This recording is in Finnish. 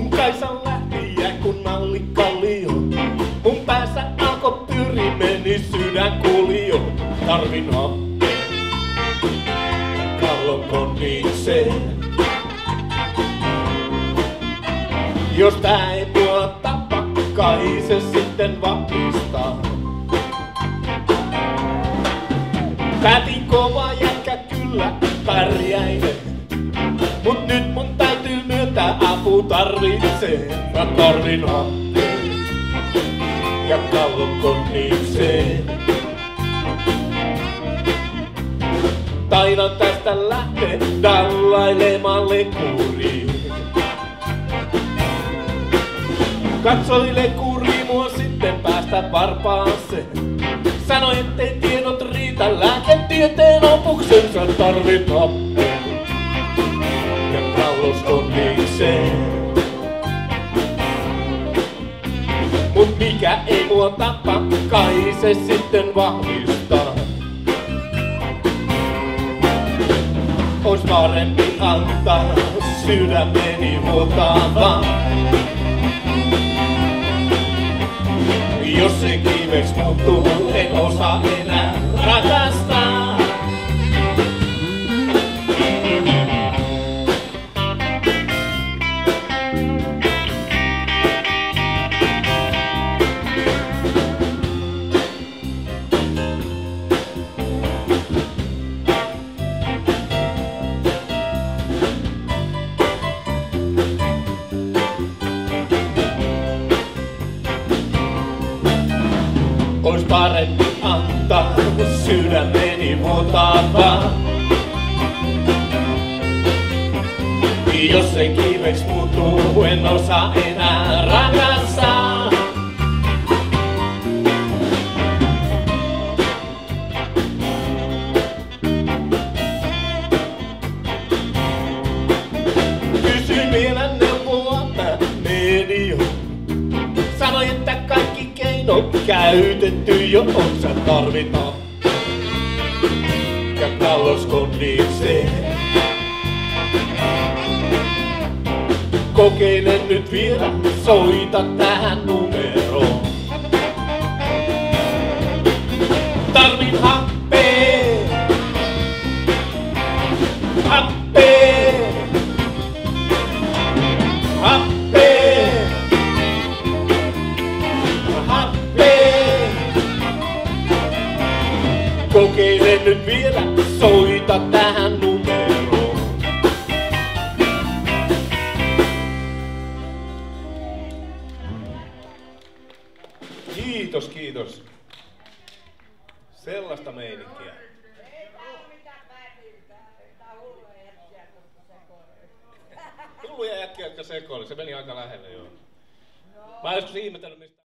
Mun Kaisan lähti kun malli kallio. Mun päässä alko pyri, meni sydän kulio. Tarvin happea kallon konnikseen. Jos tää ei mua tapa, kai se sitten vahvistaa. Päätin kova jätkä kyllä pärjäinen. Mut nyt mun täytyy myöntää apu tarvitsee. Mä tarvin happea ja kallon konnikseen. Taidan tästä lähteä dallailemaan lekuriin. Katsoi lekuri mua sitten päästä varpaaseen. Sanoi ettei tiedot riitä lääketieteen opuksensa. Tarvit happea ja kalloskonnikseen. Mut mikä ei mua tapa, kai se sitten vahvistaa. Ois parempi antaa sydämeni vuotaa vaan. Jos se kiveks muuttuu, en osaa enää rakastaa. Ois parempi antaa sydämeni vuotaa vaan. Jos se kiveks muuttuu, en osaa enää rakastaa. Kysyin vielä neuvoa mä medio. Sanoi, että kaikki keinot käytetty jo on. Sä tarvit happea ja kalloskonnikseen. Kokeile nyt vielä, soita tähän numeroon. Tarvin happea, happea, happea, happea. Kokeile nyt vielä, soita tähän numeroon. Kiitos, kiitos. Sellaista meininkiä. Hulluja jätkiä, jotka sekoili. Se meni aika lähelle, joo. Mä oon joskus ihmetellyt, mistä